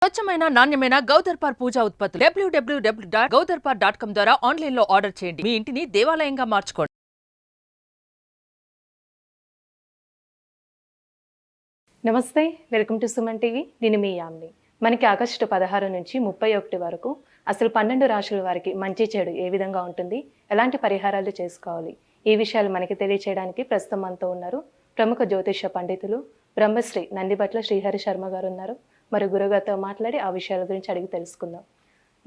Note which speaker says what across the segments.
Speaker 1: స్వచ్ఛమైన నాణ్యమైన గౌదర్పార్ పూజా ఉత్పత్తులు www.gaudarpar.com ద్వారా ఆన్లైన్ లో ఆర్డర్ చేయండి. మీ ఇంటిని దేవాలయంగా మార్చుకోండి.
Speaker 2: నమస్తే, వెల్కమ్ టు సుమన్ టీవీ. నేను మీ యామ్ని. మనకి ఆగస్టు 16 నుంచి 31 వరకు అసలు 12 రాశుల వారికి మంచి చెడు ఏ విధంగా ఉంటుంది, ఎలాంటి పరిహారాలు చేసుకోవాలి, ఈ విషయాలు మనకి తెలియచేయడానికి ప్రస్తుతం మనతో ఉన్నారు ప్రముఖ జ్యోతిష పండితులు బ్రహ్మశ్రీ నందిబట్ల శ్రీహరి శర్మ గారు ఉన్నారు. మరి గురుగారితో మాట్లాడి ఆ విషయాల గురించి అడిగి తెలుసుకుందాం.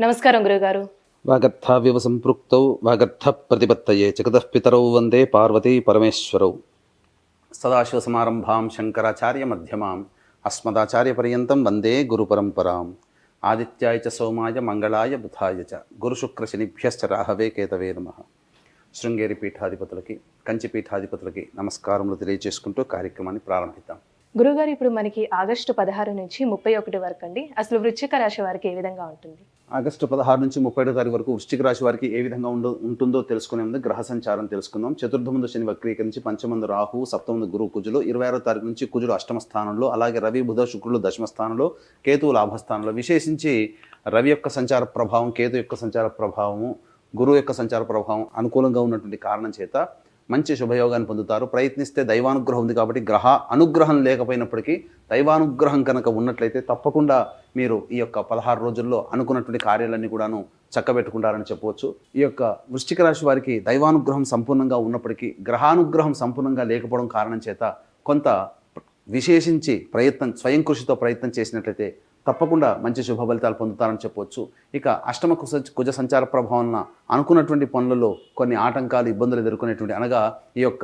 Speaker 2: నమస్కారం గురుగారు.
Speaker 3: వాగర్థావ్యవ సంపృక్తౌ వాగర్థ ప్రతిపత్తయే జగతః పితరౌ వందే పార్వతీ పరమేశ్వరౌ. సదాశివ సమారంభాం శంకరాచార్య మధ్యమాం అస్మదాచార్య పర్యంతం వందే గురు పరంపరాం. ఆదిత్యాయ చ సోమాయ మంగళాయ బుధాయ చ గురు శుక్ర శనిభ్యశ్చ రాహవే కేతవే నమః. శృంగేరి పీఠాధిపతులకి, కంచి పీఠాధిపతులకి నమస్కారములు తెలియజేసుకుంటూ కార్యక్రమాన్ని ప్రారంభిద్దాం.
Speaker 2: గురుగారు, ఇప్పుడు మనకి ఆగస్టు 16 నుంచి 31 వరకు అండి అసలు వృశ్చిక రాశి వారికి ఏ విధంగా ఉంటుంది?
Speaker 3: ఆగస్టు 16 నుంచి 31 తారీఖు వరకు వృశ్చిక రాశి వారికి ఏ విధంగా ఉంటుందో తెలుసుకునే ముందు గ్రహ సంచారం తెలుసుకుందాం. చతుర్థమందు శని వక్రీకరించి, పంచమందు రాహు, సప్తమందు గురు కుజులు, 26వ తారీఖు నుంచి కుజుడు అష్టమ స్థానంలో, అలాగే రవి బుధ శుక్రులు దశమ స్థానంలో, కేతువు లాభస్థానంలో. విశేషించి రవి యొక్క సంచార ప్రభావం, కేతు యొక్క సంచార ప్రభావము, గురువు యొక్క సంచార ప్రభావం అనుకూలంగా ఉన్నటువంటి కారణం చేత మంచి శుభయోగాన్ని పొందుతారు. ప్రయత్నిస్తే దైవానుగ్రహం ఉంది కాబట్టి, గ్రహ అనుగ్రహం లేకపోయినప్పటికీ దైవానుగ్రహం కనుక ఉన్నట్లయితే తప్పకుండా మీరు ఈ యొక్క 16 రోజుల్లో అనుకున్నటువంటి కార్యాలన్నీ కూడాను చక్కబెట్టుకుంటారని చెప్పవచ్చు. ఈ యొక్క వృశ్చిక రాశి వారికి దైవానుగ్రహం సంపూర్ణంగా ఉన్నప్పటికీ గ్రహానుగ్రహం సంపూర్ణంగా లేకపోవడం కారణం చేత కొంత విశేషించి స్వయం కృషితో ప్రయత్నం చేసినట్లయితే తప్పకుండా మంచి శుభ ఫలితాలు పొందుతారని చెప్పవచ్చు. ఇక అష్టమ కుజ సంచార ప్రభావం అనుకున్నటువంటి పనులలో కొన్ని ఆటంకాలు, ఇబ్బందులు ఎదుర్కొనేటువంటి, అనగా ఈ యొక్క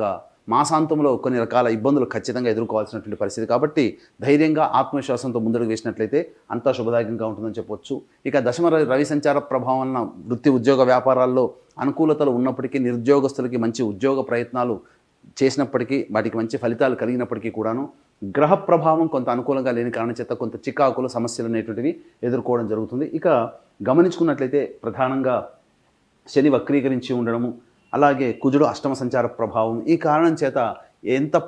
Speaker 3: మాసాంతంలో కొన్ని రకాల ఇబ్బందులు ఖచ్చితంగా ఎదుర్కోవాల్సినటువంటి పరిస్థితి. కాబట్టి ధైర్యంగా ఆత్మవిశ్వాసంతో ముందుకు వేసినట్లయితే అంతా శుభదాయకంగా ఉంటుందని చెప్పవచ్చు. ఇక దశమ రవి సంచార ప్రభావం వలన వృత్తి ఉద్యోగ వ్యాపారాల్లో అనుకూలతలు ఉన్నప్పటికీ, నిరుద్యోగస్తులకి మంచి ఉద్యోగ ప్రయత్నాలు చేసినప్పటికీ వాటికి మంచి ఫలితాలు కలిగినప్పటికీ కూడాను గ్రహ ప్రభావం కొంత అనుకూలంగా లేని కారణం చేత కొంత చికాకులు, సమస్యలు అనేటువంటివి ఎదుర్కోవడం జరుగుతుంది. ఇక గమనించుకున్నట్లయితే ప్రధానంగా శని వక్రీకరించి ఉండడము, అలాగే కుజుడు అష్టమ సంచార ప్రభావం, ఈ కారణం చేత ఎన్ని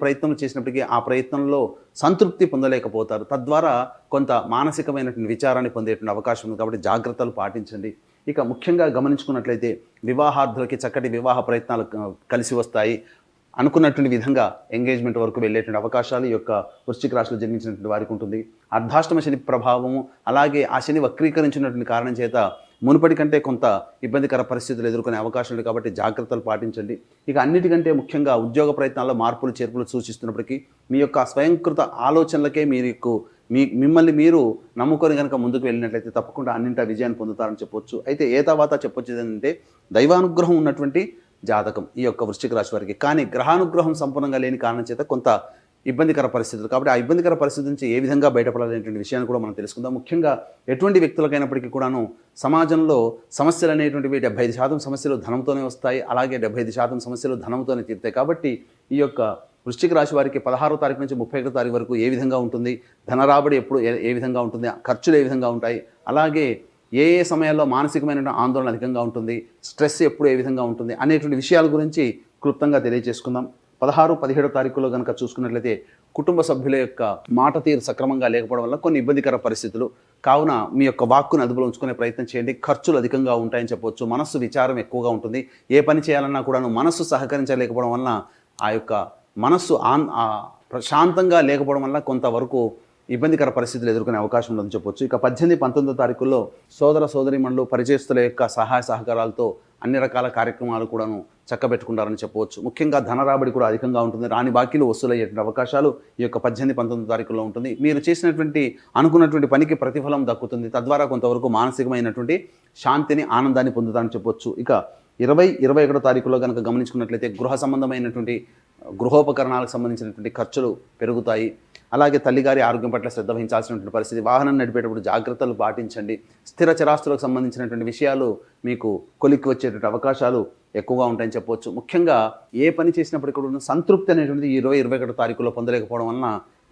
Speaker 3: ప్రయత్నములు చేసినప్పటికీ ఆ ప్రయత్నంలో సంతృప్తి పొందలేకపోతారు. తద్వారా కొంత మానసికమైనటువంటి విచారాన్ని పొందేటువంటి అవకాశం ఉంది. కాబట్టి జాగ్రత్తలు పాటించండి. ఇక ముఖ్యంగా గమనించుకున్నట్లయితే వివాహార్థులకి చక్కటి వివాహ ప్రయత్నాలు కలిసి వస్తాయి. అనుకున్నటువంటి విధంగా ఎంగేజ్మెంట్ వరకు వెళ్ళేటువంటి అవకాశాలు ఈ యొక్క వృశ్చిక రాశిలో జన్మించినటువంటి వారికి ఉంటుంది. అర్ధాష్టమ శని ప్రభావము, అలాగే ఆ శని వక్రీకరించినటువంటి కారణం చేత మునుపటి కంటే కొంత ఇబ్బందికర పరిస్థితులు ఎదుర్కొనే అవకాశం ఉంది. కాబట్టి జాగ్రత్తలు పాటించండి. ఇక అన్నిటికంటే ముఖ్యంగా ఉద్యోగ ప్రయత్నాల్లో మార్పులు చేర్పులు సూచిస్తున్నప్పటికీ మీ యొక్క స్వయంకృత ఆలోచనలకే మిమ్మల్ని మీరు నమ్ముకొని కనుక ముందుకు వెళ్ళినట్లయితే తప్పకుండా అన్నింటా విజయాన్ని పొందుతారని చెప్పొచ్చు. అయితే ఏ తర్వాత చెప్పొచ్చు ఏంటంటే దైవానుగ్రహం ఉన్నటువంటి జాతకం ఈ యొక్క వృశ్చిక రాశి వారికి, కానీ గ్రహానుగ్రహం సంపూర్ణంగా లేని కారణం చేత కొంత ఇబ్బందికర పరిస్థితులు. కాబట్టి ఆ ఇబ్బందికర పరిస్థితి నుంచి ఏ విధంగా బయటపడాలనేటువంటి విషయాన్ని కూడా మనం తెలుసుకుందాం. ముఖ్యంగా ఎటువంటి వ్యక్తులకైనప్పటికీ కూడాను సమాజంలో సమస్యలు అనేటువంటివి 75% సమస్యలు ధనంతోనే వస్తాయి, అలాగే 75% సమస్యలు ధనంతోనే తీరుతాయి. కాబట్టి ఈ యొక్క వృశ్చిక రాశి వారికి 16వ తారీఖు నుంచి 31వ తారీఖు వరకు ఏ విధంగా ఉంటుంది, ధనరాబడి ఎప్పుడు ఏ విధంగా ఉంటుంది, ఖర్చులు ఏ విధంగా ఉంటాయి, అలాగే ఏ సమయాల్లో మానసికమైన ఆందోళన అధికంగా ఉంటుంది, స్ట్రెస్ ఎప్పుడు ఏ విధంగా ఉంటుంది అనేటువంటి విషయాల గురించి క్లుప్తంగా తెలియజేసుకుందాం. 16, 17 తారీఖులో కనుక చూసుకున్నట్లయితే కుటుంబ సభ్యుల యొక్క మాట తీరు సక్రమంగా లేకపోవడం వల్ల కొన్ని ఇబ్బందికర పరిస్థితులు. కావున మీ యొక్క వాక్కును అదుపులో ఉంచుకునే ప్రయత్నం చేయండి. ఖర్చులు అధికంగా ఉంటాయని చెప్పవచ్చు. మనస్సు విచారం ఎక్కువగా ఉంటుంది. ఏ పని చేయాలన్నా కూడాను మనస్సు సహకరించలేకపోవడం వలన ఆ యొక్క మనస్సు ప్రశాంతంగా లేకపోవడం వల్ల కొంతవరకు ఇబ్బందికర పరిస్థితులు ఎదుర్కొనే అవకాశం ఉందని చెప్పొచ్చు. ఇక 18, 19 తారీఖుల్లో సోదర సోదరీమణులు, పరిచయస్తుల యొక్క సహాయ సహకారాలతో అన్ని రకాల కార్యక్రమాలు కూడాను చక్కబెట్టుకుంటారని చెప్పవచ్చు. ముఖ్యంగా ధనరాబడి కూడా అధికంగా ఉంటుంది. రాని బాకీలు వసూలయ్యేటువంటి అవకాశాలు ఈ యొక్క 18, 19 తారీఖుల్లో ఉంటుంది. మీరు చేసినటువంటి అనుకున్నటువంటి పనికి ప్రతిఫలం దక్కుతుంది. తద్వారా కొంతవరకు మానసికమైనటువంటి శాంతిని, ఆనందాన్ని పొందుతారని చెప్పొచ్చు. ఇక 20, 21 తారీఖులో కనుక గమనించుకున్నట్లయితే గృహ సంబంధమైనటువంటి గృహోపకరణాలకు సంబంధించినటువంటి ఖర్చులు పెరుగుతాయి. అలాగే తల్లిగారి ఆరోగ్యం పట్ల శ్రద్ధ వహించాల్సినటువంటి పరిస్థితి. వాహనం నడిపేటప్పుడు జాగ్రత్తలు పాటించండి. స్థిర చరాస్తులకు సంబంధించినటువంటి విషయాలు మీకు కొలిక్కి వచ్చేటువంటి అవకాశాలు ఎక్కువగా ఉంటాయని చెప్పవచ్చు. ముఖ్యంగా ఏ పని చేసినప్పటికీ కూడా సంతృప్తి అనేటువంటిది 20, 21 తారీఖులో పొందలేకపోవడం వలన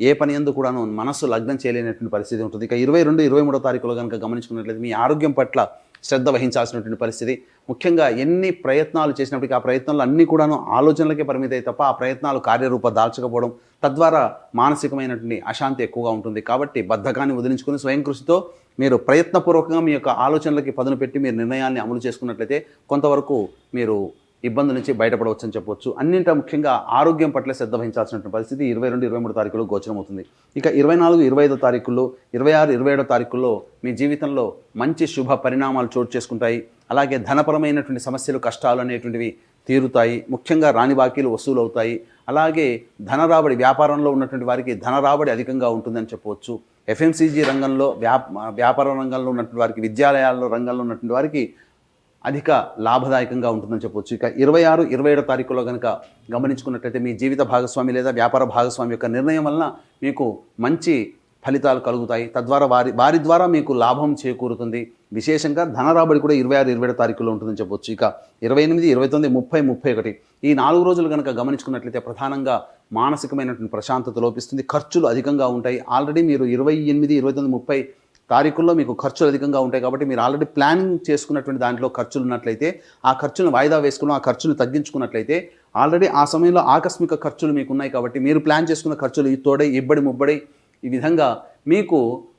Speaker 3: ఏ పని ఎందు కూడాను మనస్సు లగ్నం చేయలేనటువంటి పరిస్థితి ఉంటుంది. ఇక 22, 23 తారీఖులో కనుక గమనించుకున్నట్లయితే మీ ఆరోగ్యం పట్ల శ్రద్ధ వహించాల్సినటువంటి పరిస్థితి. ముఖ్యంగా ఎన్ని ప్రయత్నాలు చేసినప్పటికీ ఆ ప్రయత్నాలు అన్నీ కూడాను ఆలోచనలకే పరిమితాయి తప్ప ఆ ప్రయత్నాలు కార్యరూప దాల్చకపోవడం, తద్వారా మానసికమైనటువంటి అశాంతి ఎక్కువగా ఉంటుంది. కాబట్టి బద్ధకాన్ని వదిలించుకుని స్వయం కృషితో మీరు ప్రయత్నపూర్వకంగా మీ యొక్క ఆలోచనలకి పదును పెట్టి మీరు నిర్ణయాన్ని అమలు చేసుకున్నట్లయితే కొంతవరకు మీరు ఇబ్బంది నుంచి బయటపడవచ్చు అని చెప్పొచ్చు. అన్నింటా ముఖ్యంగా ఆరోగ్యం పట్ల శ్రద్ధ వహించాల్సిన పరిస్థితి 22, 23 తారీఖులో గోచరం అవుతుంది. ఇక 24, 25 తారీఖుల్లో, 26, 27 తారీఖుల్లో మీ జీవితంలో మంచి శుభ పరిణామాలు చోటు చేసుకుంటాయి. అలాగే ధనపరమైనటువంటి సమస్యలు, కష్టాలు అనేటువంటివి తీరుతాయి. ముఖ్యంగా రాని బాకీలు వసూలు అవుతాయి. అలాగే ధనరాబడి, వ్యాపారంలో ఉన్నటువంటి వారికి ధనరాబడి అధికంగా ఉంటుందని చెప్పవచ్చు. FMCG రంగంలో, వ్యాపార రంగంలో ఉన్నటువంటి వారికి, విద్యాలయాల్లో రంగంలో ఉన్నటువంటి వారికి అధిక లాభదాయకంగా ఉంటుందని చెప్పవచ్చు. ఇక 26, 27 తారీఖులో కనుక గమనించుకున్నట్లయితే మీ జీవిత భాగస్వామి లేదా వ్యాపార భాగస్వామి యొక్క నిర్ణయం వలన మీకు మంచి ఫలితాలు కలుగుతాయి. తద్వారా వారి ద్వారా మీకు లాభం చేకూరుతుంది. విశేషంగా ధనరాబడి కూడా 26, 27 తారీఖులో ఉంటుందని చెప్పొచ్చు. ఇక 28, 29, 30, 31 ఈ 4 రోజులు కనుక గమనించుకున్నట్లయితే ప్రధానంగా మానసికమైనటువంటి ప్రశాంతత లోపిస్తుంది. ఖర్చులు అధికంగా ఉంటాయి. ఆల్రెడీ మీరు 28, 29, 30 తారీఖుల్లో మీకు ఖర్చులు అధికంగా ఉంటాయి. కాబట్టి మీరు ఆల్రెడీ ప్లానింగ్ చేసుకున్నటువంటి దాంట్లో ఖర్చులు ఉన్నట్లయితే ఆ ఖర్చులను వాయిదా వేసుకుని ఆ ఖర్చును తగ్గించుకున్నట్లయితే ఆల్రెడీ ఆ సమయంలో ఆకస్మిక ఖర్చులు మీకు ఉన్నాయి. కాబట్టి మీరు ప్లాన్ చేసుకున్న ఖర్చులు తోడై ఇబ్బడి ముబ్బడి ఈ విధంగా మీకు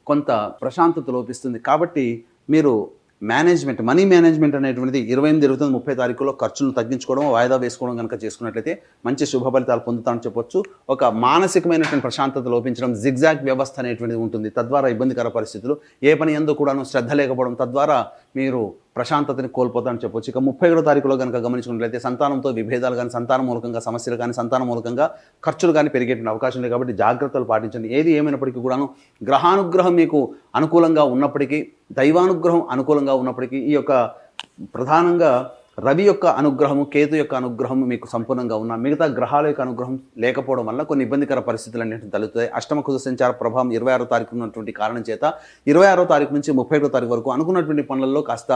Speaker 3: కొంత ప్రశాంతత లోపిస్తుంది. కాబట్టి మీరు మనీ మేనేజ్మెంట్ అనేటువంటిది 28, 29, 30 తారీఖులో ఖర్చులను తగ్గించుకోవడం, వాయిదా వేసుకోవడం కనుక చేసుకున్నట్లయితే మంచి శుభ ఫలితాలు పొందుతామని చెప్పొచ్చు. ఒక మానసికమైనటువంటి ప్రశాంతత లోపించడం, జిగ్జాగ్ వ్యవస్థ అనేటువంటిది ఉంటుంది. తద్వారా ఇబ్బందికర పరిస్థితులు, ఏ పని యందు కూడాను శ్రద్ధ లేకపోవడం, తద్వారా మీరు ప్రశాంతతని కోల్పోతామని చెప్పొచ్చు. ఇక 31 తారీఖులో కనుక గమనించుకున్నట్లయితే సంతానంతో విభేదాలు కానీ, సంతానం మూలకంగా సమస్యలు కానీ, సంతానం మూలకంగా ఖర్చులు కానీ పెరిగేటువంటి అవకాశం లేదు. కాబట్టి జాగ్రత్తలు పాటించండి. ఏది ఏమైనప్పటికీ కూడాను గ్రహానుగ్రహం మీకు అనుకూలంగా ఉన్నప్పటికీ, దైవానుగ్రహం అనుకూలంగా ఉన్నప్పటికీ, ఈ యొక్క ప్రధానంగా రవి యొక్క అనుగ్రహము, కేతు యొక్క అనుగ్రహం మీకు సంపూర్ణంగా ఉన్న మిగతా గ్రహాల యొక్క అనుగ్రహం లేకపోవడం వల్ల కొన్ని ఇబ్బందికర పరిస్థితులు అన్నింటిని తలెత్తుతాయి. అష్టమ కుజ సంచార ప్రభావం 26వ తారీఖు ఉన్నటువంటి కారణం చేత 26వ తారీఖు నుంచి 31వ తారీఖు వరకు అనుకున్నటువంటి పనులలో కాస్త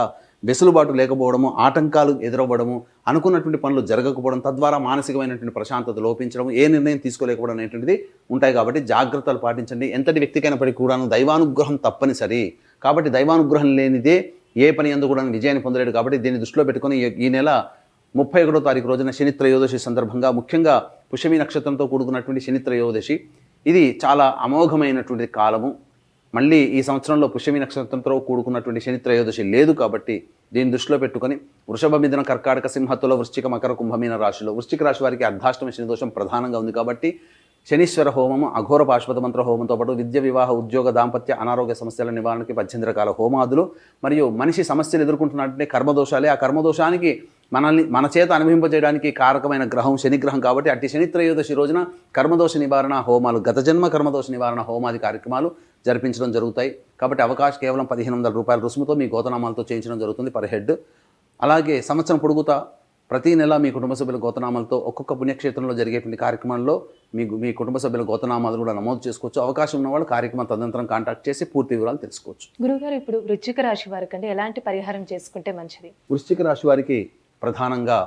Speaker 3: వెసులుబాటు లేకపోవడము, ఆటంకాలు ఎదురవ్వడము, అనుకున్నటువంటి పనులు జరగకపోవడం, తద్వారా మానసికమైనటువంటి ప్రశాంతత లోపించడం, ఏ నిర్ణయం తీసుకోలేకపోవడం అనేటువంటిది ఉంటాయి. కాబట్టి జాగ్రత్తలు పాటించండి. ఎంతటి వ్యక్తికైనప్పటికీ కూడాను దైవానుగ్రహం తప్పనిసరి. కాబట్టి దైవానుగ్రహం లేనిదే ఏ పని యందు కూడా విజయాన్ని పొందలేడు. కాబట్టి దీన్ని దృష్టిలో పెట్టుకుని ఈ నెల 31వ తారీఖు రోజున శని త్రయోదశి సందర్భంగా, ముఖ్యంగా పుష్యమి నక్షత్రంతో కూడుకున్నటువంటి శని త్రయోదశి, ఇది చాలా అమోఘమైనటువంటి కాలము. మళ్ళీ ఈ సంవత్సరంలో పుష్యమి నక్షత్రంతో కూడుకున్నటువంటి శని త్రయోదశి లేదు. కాబట్టి దీన్ని దృష్టిలో పెట్టుకొని వృషభ, మిథున, కర్కాటక, సింహ, తుల, వృశ్చిక, మకర, కుంభమీన రాశిలో వృశ్చిక రాశి వారికి అర్ధాష్టమ శని దోషం ప్రధానంగా ఉంది. కాబట్టి శనీశ్వర హోమము, అఘోర పాశ్వత మంత్ర హోమంతో పాటు విద్య, వివాహ, ఉద్యోగ, దాంపత్య, అనారోగ్య సమస్యల నివారణకి 18 రకాల హోమాదులు, మరియు మనిషి సమస్యలు ఎదుర్కొంటున్నట్టే కర్మదోషాలే. ఆ కర్మదోషానికి మన చేత అనుభవింపజేయడానికి కారకమైన గ్రహం శనిగ్రహం. కాబట్టి అట్టి శని త్రయోదశి రోజున కర్మదోష నివారణ హోమాలు, గత జన్మ కర్మదోష నివారణ హోమాది కార్యక్రమాలు జరిపించడం జరుగుతాయి. కాబట్టి అవకాశం కేవలం 1500 రూపాయల రుసుముతో మీ గోతనామాలతో చేయించడం జరుగుతుంది పర్ హెడ్. అలాగే సంవత్సరం పొడుగుతా ప్రతి నెల మీ కుటుంబ సభ్యుల గోతనామాలతో ఒక్కొక్క పుణ్యక్షేత్రంలో జరిగేటువంటి కార్యక్రమంలో మీ కుటుంబ సభ్యుల గోతనామాలు కూడా నమోదు చేసుకోవచ్చు. అవకాశం ఉన్నవాళ్ళు కార్యక్రమం తదనంతరం కాంటాక్ట్ చేసి పూర్తి వివరాలు తెలుసుకోవచ్చు.
Speaker 2: గురుగారు, ఇప్పుడు వృశ్చిక రాశి వారికి అంటే ఎలాంటి పరిహారం చేసుకుంటే మంచిది?
Speaker 3: వృశ్చిక రాశి వారికి ప్రధానంగా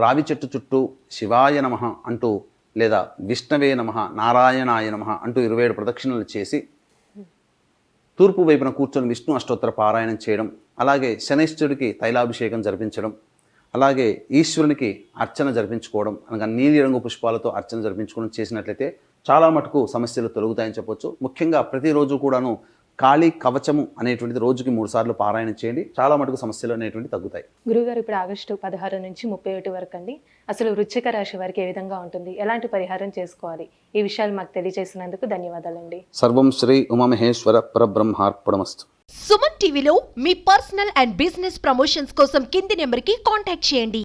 Speaker 3: రావి చెట్టు చుట్టూ శివాయ నమః అంటూ, లేదా విష్ణవే నమః, నారాయణాయ నమః అంటూ 27 ప్రదక్షిణలు చేసి తూర్పు వైపున కూర్చొని విష్ణు అష్టోత్తర పారాయణం చేయడం, అలాగే శనైశ్వరుడికి తైలాభిషేకం జరిపించడం, అలాగే ఈశ్వరునికి అర్చన జరిపించుకోవడం, అనగా నీలి రంగు పుష్పాలతో అర్చన జరిపించుకోవడం చేసినట్లయితే చాలా మటుకు సమస్యలు తొలగుతాయని చెప్పొచ్చు. ముఖ్యంగా ప్రతిరోజు కూడాను కాళీ కవచము అనేటువంటిది రోజుకి 3 సార్లు పారాయణం చేయండి. చాలా మటుకు సమస్యలు అనేటువంటి తగ్గుతాయి.
Speaker 2: గురుగారు, ఇప్పుడు ఆగస్టు 16 నుంచి 31 వరకు అండి, అసలు వృశ్చిక రాశి వారికి ఏ విధంగా ఉంటుంది, ఎలాంటి పరిహారం చేసుకోవాలి, ఈ విషయాలు మాకు తెలియజేసినందుకు ధన్యవాదాలండి.
Speaker 3: సర్వం శ్రీ ఉమామహేశ్వర పరబ్రహ్మార్పణమస్తు.
Speaker 4: సుమన్ టీవీలో మీ పర్సనల్ అండ్ బిజినెస్ ప్రమోషన్స్ కోసం కింది నెంబర్కి కాంటాక్ట్ చేయండి.